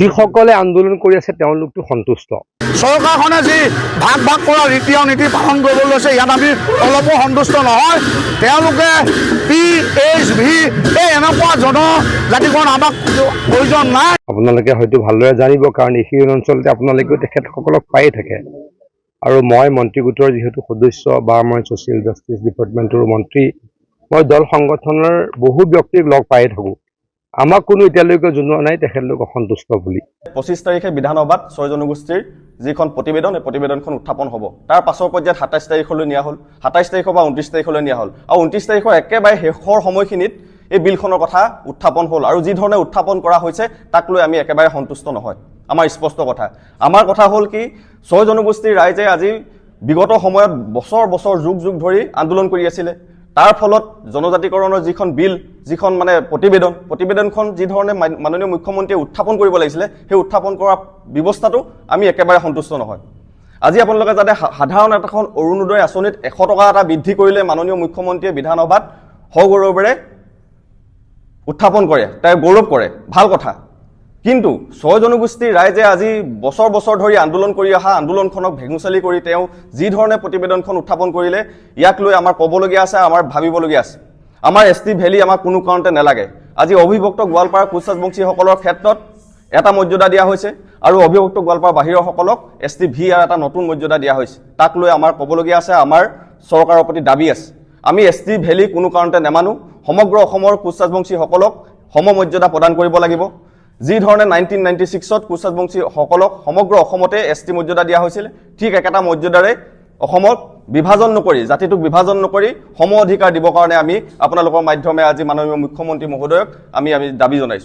যিসকলে আন্দোলন কৰি আছে তেওঁলোকতো সন্তুষ্ট। চৰকাৰখনে যি ভাগ ভাগ কৰা ৰীতি আৰু নীতি পালন কৰিবলৈ লৈছে ইয়াত আমি অলপো সন্তুষ্ট নহয়। তেওঁলোকে PHV এই এনেকুৱা জনজাতিকৰণ আমাক প্ৰয়োজন নাই। আপোনালোকে হয়তো ভালদৰে জানিব, কাৰণ এইখিনি অঞ্চলতে আপোনালোকেও তেখেতসকলক পায়ে থাকে। আৰু মই মন্ত্ৰী গোটৰ যিহেতু সদস্য বা মই ছ'চিয়েল জাষ্টিছ ডিপাৰ্টমেণ্টৰ মন্ত্ৰী, মই দল সংগঠনৰ বহু ব্যক্তিক লগ পায়ে থাকোঁ। আমাক কোনো এতিয়ালৈকে জনোৱা নাই তেখেতলোক অসন্তুষ্ট বুলি। 25 তাৰিখে বিধানসভাত 6 জনগোষ্ঠীৰ যিখন প্ৰতিবেদন, এই প্ৰতিবেদনখন উত্থাপন হ'ব। তাৰ পাছৰ পৰ্যায়ত 27 তাৰিখলৈ নিয়া হ'ল, 27 তাৰিখৰ পৰা 29 তাৰিখলৈ নিয়া হ'ল, আৰু 29 তাৰিখৰ একেবাৰে শেষৰ সময়খিনিত এই বিলখনৰ কথা উত্থাপন হ'ল। আৰু যি ধৰণে উত্থাপন কৰা হৈছে তাক লৈ আমি একেবাৰে সন্তুষ্ট নহয়। আমাৰ স্পষ্ট কথা, আমাৰ কথা হ'ল কি, 6 জনগোষ্ঠীৰ ৰাইজে আজি বিগত সময়ত বছৰ বছৰ যুগ যুগ ধৰি আন্দোলন কৰি আছিলে। তাৰ ফলত জনজাতিকৰণৰ যিখন বিল, যিখন মানে প্ৰতিবেদনখন যি ধৰণে মাননীয় মুখ্যমন্ত্ৰীয়ে উত্থাপন কৰিব লাগিছিলে, সেই উত্থাপন কৰা ব্যৱস্থাটো আমি একেবাৰে সন্তুষ্ট নহয়। আজি আপোনালোকে যাতে সাধাৰণ এখন অৰুণোদয় আঁচনিত 100 টকা এটা বৃদ্ধি কৰিলে মাননীয় মুখ্যমন্ত্ৰীয়ে বিধানসভাত সগৌৰৱেৰে উত্থাপন কৰে, তেওঁ গৌৰৱ কৰে, ভাল কথা। কিন্তু 6 জনগোষ্ঠীৰ ৰাইজে আজি বছৰ বছৰ ধৰি আন্দোলন কৰি অহা আন্দোলনখনক ভেঙুচালি কৰি তেওঁ যি ধৰণে প্ৰতিবেদনখন উত্থাপন কৰিলে, ইয়াক লৈ আমাৰ ক'বলগীয়া আছে, আমাৰ ভাবিবলগীয়া আছে। আমাৰ ST ভেলী আমাক কোনো কাৰণতে নালাগে। আজি অবিভক্ত গোৱালপাৰা কোচ ৰাজবংশীসকলৰ ক্ষেত্ৰত এটা মৰ্যাদা দিয়া হৈছে, আৰু অবিভক্ত গোৱালপাৰা বাহিৰৰসকলক ST V এটা নতুন মৰ্যাদা দিয়া হৈছে। তাক লৈ আমাৰ ক'বলগীয়া আছে, আমাৰ চৰকাৰৰ প্ৰতি দাবী আছে। আমি ST ভেলী কোনো কাৰণতে নেমানো। সমগ্ৰ অসমৰ কোচ ৰাজবংশীসকলক সমমৰ্যাদা প্ৰদান কৰিব লাগিব। যি ধৰণে 1996ত কোচ ৰাজবংশীসকলক সমগ্ৰ অসমতে ST মৰ্যাদা দিয়া হৈছিল, ঠিক একেটা মৰ্যাদাৰে অসমক বিভাজন নকৰি, জাতিটোক বিভাজন নকৰি সম অধিকাৰ দিবৰ কাৰণে আমি আপোনালোকৰ মাধ্যমে আজি মাননীয় মুখ্যমন্ত্ৰী মহোদয়ক আমি দাবী জনাইছোঁ।